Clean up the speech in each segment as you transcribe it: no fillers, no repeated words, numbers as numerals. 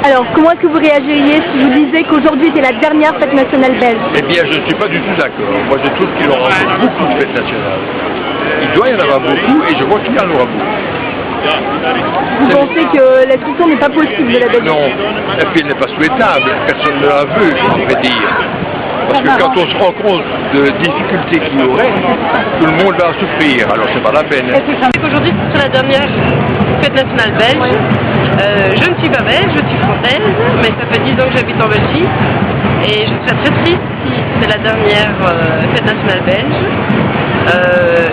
Alors, comment est-ce que vous réagiriez si je vous disais qu'aujourd'hui était la dernière fête nationale belge? Eh bien, je ne suis pas du tout d'accord. Moi, je trouve qu'il y aura beaucoup de fêtes nationales. Il doit y en avoir beaucoup et je vois qu'il y en aura beaucoup. Vous pensez que la solution n'est pas possible de la Belgique? Non, et puis elle n'est pas souhaitable. Personne ne la veut, je voudrais dire. Parce que quand on se rend compte de difficultés qu'il y aurait, tout le monde va souffrir, alors c'est pas la peine. Aujourd'hui, c'est la dernière fête nationale belge. Je ne suis pas belge, je suis française, mais ça fait 10 ans que j'habite en Belgique. Et je serais très triste si c'est la dernière fête nationale belge.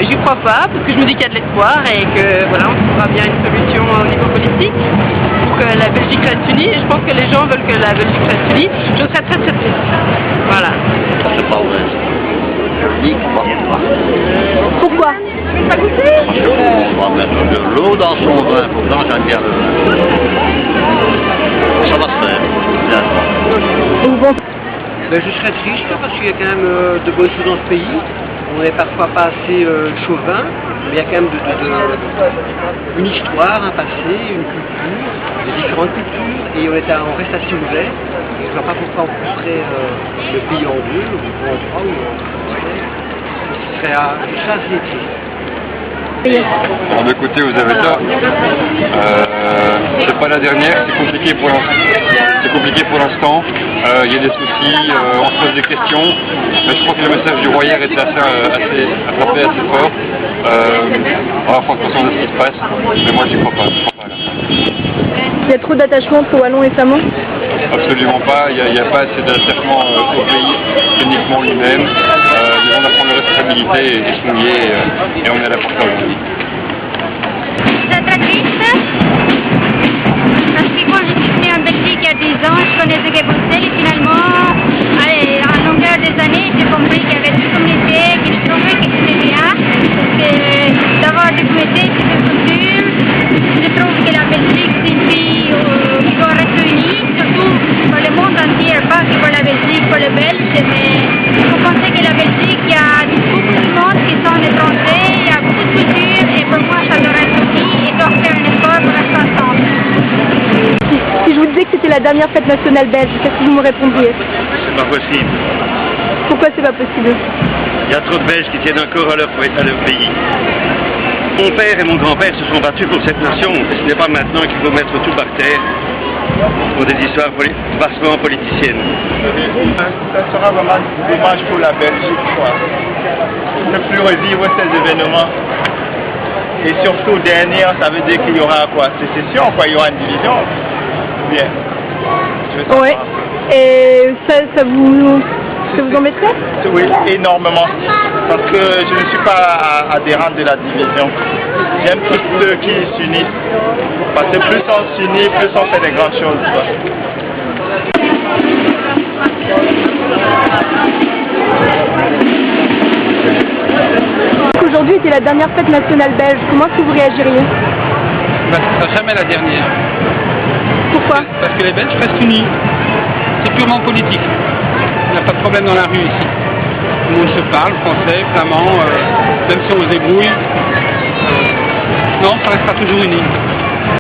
J'y crois pas, parce que je me dis qu'il y a de l'espoir et que voilà, on trouvera bien une solution au niveau politique pour que la Belgique reste unie. Et je pense que les gens veulent que la Belgique reste unie. Je serais très très triste. Voilà. C'est pas vrai. Je dis qu'on va pas. Pourquoi? On va mettre de l'eau dans son vin, pourtant j'aime bien le vin. Ça va se faire. Vous pensez... Ben, je serais triste parce qu'il y a quand même de bonnes choses dans ce pays. On n'est parfois pas assez chauvin, mais il y a quand même une histoire, un passé, une culture, des différentes cultures, et on reste assez ouvert. Je ne vois pas pourquoi on couperait le pays en deux, ou en trois, ou en ce serait assez triste. Alors de côté vous avez ça, c'est pas la dernière, c'est compliqué pour l'instant, il y a des soucis, on se pose des questions, mais je crois que le message du roi hier était assez fort, on va prendre conscience de ce qui se passe, mais moi j'y crois pas, à la fin. Il y a trop d'attachement entre Wallons et Flamands? Absolument pas, il n'y a pas assez d'attachement au pays, uniquement lui-même. Les gens doivent prendre leurs responsabilités et se mouiller, et on est là pour ça aujourd'hui. C'est très triste, parce que quand je suis venue en Belgique il y a 10 ans, je connaissais que Bruxelles et finalement, allez, à longueur des années, j'ai compris qu'il y avait des communautés, que je trouvais que c'était bien, d'avoir des communautés, c'est une culture. Je trouve que la Belgique, c'est un pays qui doit rester uni, surtout pour le monde entier, pas que pour la Belgique, pour les Belges, mais vous pensez que la Belgique, il y a beaucoup de monde qui sont étrangers, il y a beaucoup de cultures, et pour moi, ça doit être uni et doit faire un effort pour rester ensemble. Si je vous disais que c'était la dernière fête nationale belge, qu'est-ce que vous me répondriez? C'est pas possible. Pourquoi c'est pas possible? Il y a trop de Belges qui tiennent encore à leur pays. Mon père et mon grand-père se sont battus pour cette nation, et ce n'est pas maintenant qu'il faut mettre tout par terre pour des histoires bassement politiciennes. Ça sera vraiment dommage pour la Belgique, quoi. Ne plus revivre ces événements. Et surtout, dernière, ça veut dire qu'il y aura quoi? Sécession, quoi? Il y aura une division. Bien. Oui. Et ça vous embêterait? Oui, énormément. Parce que je ne suis pas adhérent de la division. J'aime tous ceux qui s'unissent. Parce que plus on s'unit, plus on fait des grandes choses. Aujourd'hui était la dernière fête nationale belge, comment est-ce que vous réagiriez? Ben, ce sera jamais la dernière. Pourquoi? Parce que les Belges restent unis. C'est purement politique. Il n'y a pas de problème dans la rue ici. Tout le monde se parle, français, flamand, même si on se débrouille. Non, ça restera toujours uni.